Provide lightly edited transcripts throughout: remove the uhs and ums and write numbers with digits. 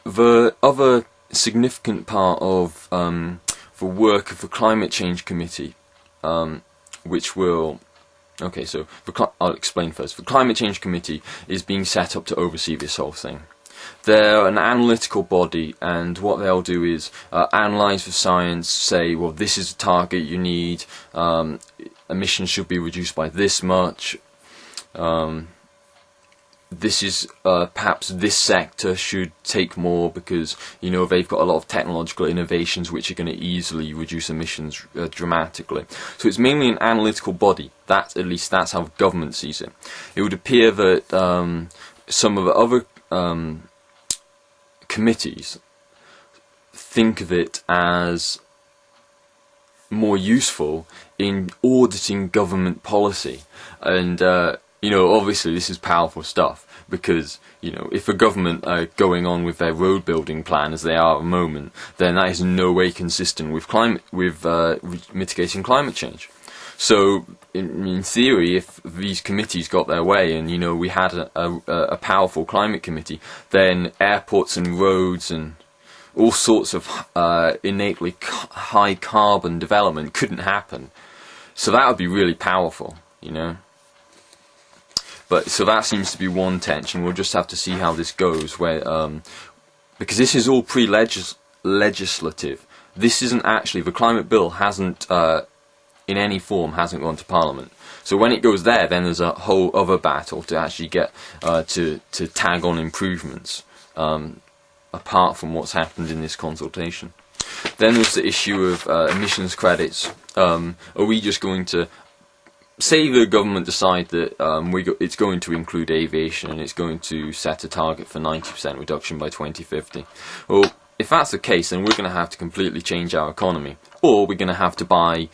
the other significant part of the work of the Climate Change Committee, which will... Okay, so I'll explain first. The Climate Change Committee is being set up to oversee this whole thing. They're an analytical body, and what they'll do is analyse the science, say, well, this is the target you need, emissions should be reduced by this much, this is perhaps this sector should take more because, you know, they've got a lot of technological innovations which are going to easily reduce emissions dramatically. So it's mainly an analytical body. At least that's how the government sees it. It would appear that some of the other committees think of it as more useful in auditing government policy, and you know, obviously this is powerful stuff, because, you know, if a government are going on with their road building plan as they are at the moment, then that is in no way consistent with mitigating climate change. So, in theory, if these committees got their way, and, you know, we had a powerful climate committee, then airports and roads and all sorts of innately high carbon development couldn't happen. So that would be really powerful, you know. But so that seems to be one tension. We'll just have to see how this goes, where because this is all pre-legislative. This isn't actually, the climate bill hasn't in any form hasn't gone to Parliament. So when it goes there, then there's a whole other battle to actually get to tag on improvements, apart from what's happened in this consultation. Then there's the issue of emissions credits. Are we just going to say the government decide that it's going to include aviation and it's going to set a target for 90% reduction by 2050? Well, if that's the case, then we're going to have to completely change our economy, or we're going to have to buy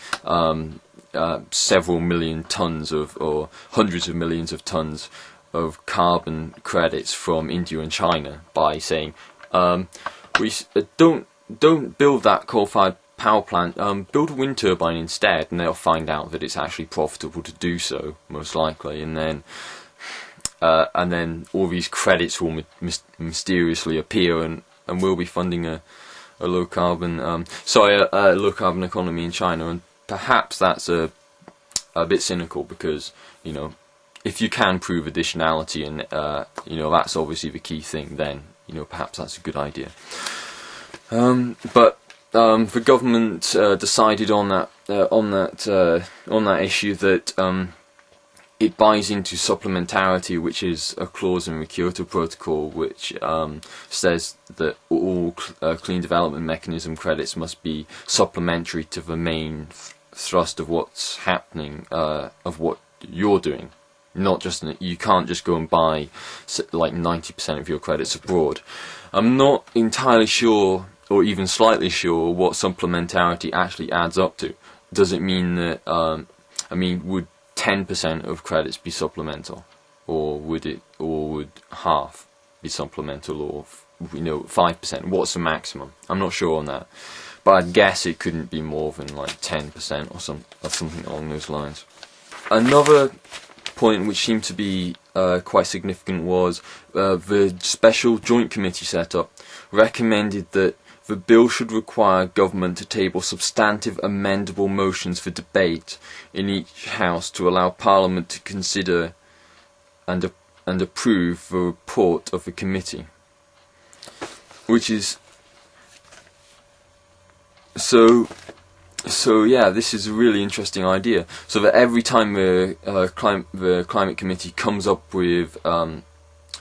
several million tons or hundreds of millions of tons of carbon credits from India and China by saying, we don't build that coal-fired power plant, build a wind turbine instead, and they'll find out that it's actually profitable to do so, most likely, and then all these credits will mysteriously appear, and we'll be funding a low carbon low carbon economy in China. And perhaps that's a bit cynical, because, you know, if you can prove additionality, and you know, that's obviously the key thing, then, you know, perhaps that's a good idea. But the government decided on that issue that it buys into supplementarity, which is a clause in the Kyoto Protocol, which says that all clean development mechanism credits must be supplementary to the main thrust of what's happening, of what you're doing. Not just you can't just go and buy like 90% of your credits abroad. I'm not entirely sure, or even slightly sure, what supplementarity actually adds up to. Does it mean that I mean, would 10% of credits be supplemental, or would half be supplemental, or, you know, 5%? What's the maximum? I'm not sure on that, but I'd guess it couldn't be more than like 10% or something along those lines. Another point which seemed to be quite significant was the special joint committee set up recommended that the bill should require government to table substantive amendable motions for debate in each house to allow Parliament to consider and approve the report of the committee, which is so yeah, this is a really interesting idea. So that every time the climate committee comes up with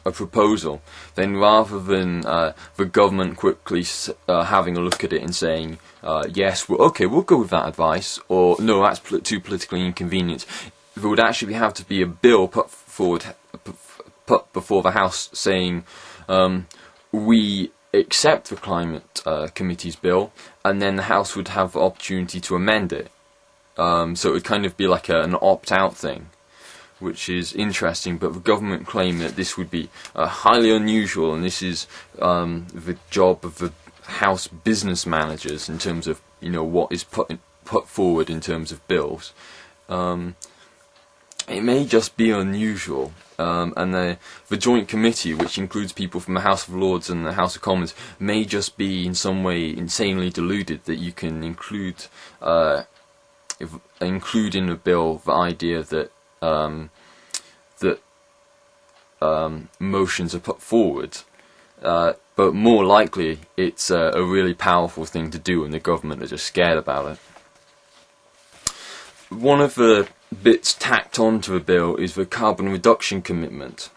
a proposal, then rather than the government quickly having a look at it and saying, yes, we'll go with that advice, or no, that's too politically inconvenient, there would actually have to be a bill put before the House saying, we accept the climate committee's bill, and then the House would have the opportunity to amend it. So it would kind of be like an opt-out thing, which is interesting. But the government claim that this would be highly unusual, and this is the job of the House business managers in terms of, you know, what is put forward in terms of bills. it may just be unusual, and the Joint Committee, which includes people from the House of Lords and the House of Commons, may just be in some way insanely deluded that you can include in a bill the idea that motions are put forward, but more likely it's a really powerful thing to do, and the government are just scared about it. One of the bits tacked onto the bill is the carbon reduction commitment.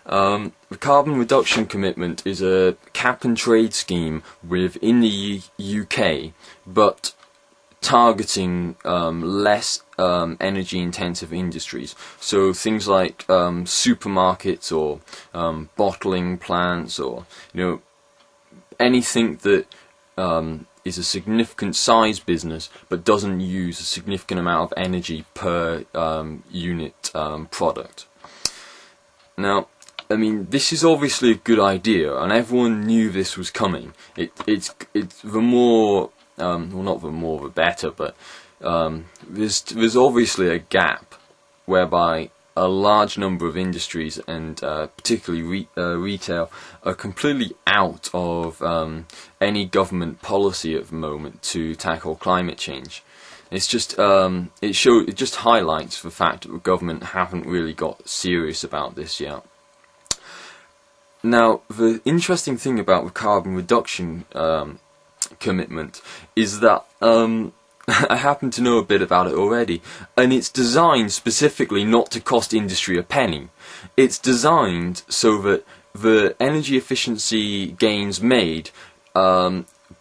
The carbon reduction commitment is a cap and trade scheme within the UK, but targeting less energy intensive industries. So things like supermarkets or bottling plants, or anything that is a significant size business but doesn't use a significant amount of energy per unit product. Now, I mean, this is obviously a good idea, and everyone knew this was coming. It's the more, well, not the more the better, but there's obviously a gap whereby a large number of industries, and particularly retail, are completely out of any government policy at the moment to tackle climate change. It's just it just highlights the fact that the government haven't really got serious about this yet. Now, the interesting thing about the carbon reduction commitment is that I happen to know a bit about it already, and it's designed specifically not to cost industry a penny. It's designed so that the energy efficiency gains made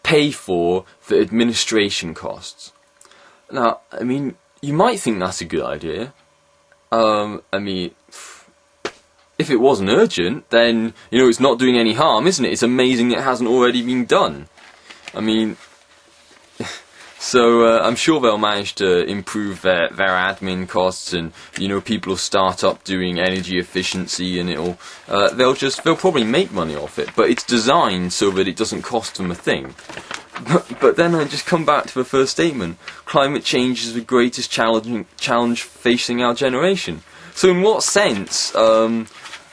pay for the administration costs. Now, I mean, you might think that's a good idea. I mean, if it wasn't urgent, then, it's not doing any harm, isn't it? It's amazing it hasn't already been done. I mean, so I'm sure they'll manage to improve their admin costs, and people will start up doing energy efficiency, and they'll probably make money off it. But it's designed so that it doesn't cost them a thing. But then I just come back to the first statement: climate change is the greatest challenge facing our generation. So in what sense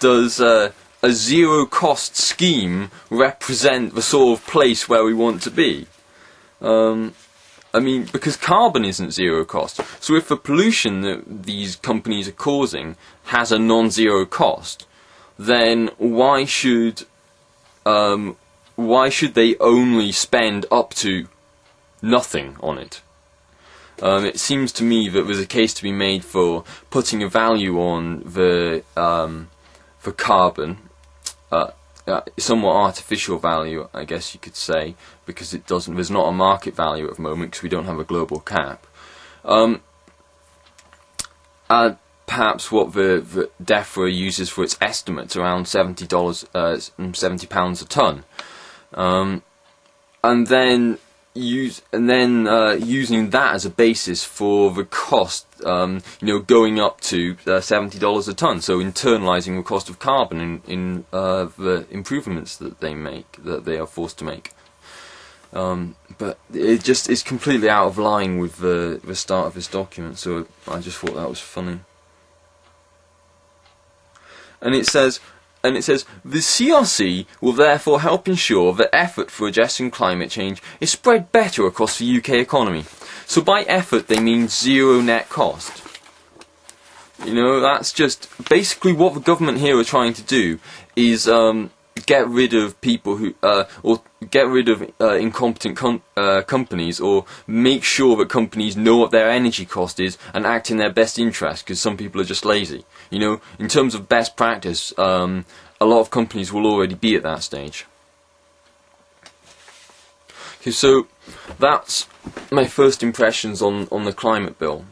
does a zero-cost scheme represent the sort of place where we want to be? I mean, because carbon isn't zero cost. So if the pollution that these companies are causing has a non-zero cost, then why should they only spend up to nothing on it? It seems to me that there's a case to be made for putting a value on the carbon, somewhat artificial value, I guess you could say, because there's not a market value at the moment because we don't have a global cap. Perhaps what the DEFRA uses for its estimates, around £70 a ton, and then using that as a basis for the cost, going up to $70 a ton. So internalising the cost of carbon in the improvements that they are forced to make. But it just is completely out of line with the start of this document. So I just thought that was funny. And it says, the CRC will therefore help ensure that effort for addressing climate change is spread better across the UK economy. So by effort they mean zero net cost. That's just basically what the government here are trying to do, is get rid of people who, or get rid of incompetent companies, or make sure that companies know what their energy cost is and act in their best interest, because some people are just lazy. In terms of best practice, a lot of companies will already be at that stage. Okay, so that's my first impressions on the climate bill.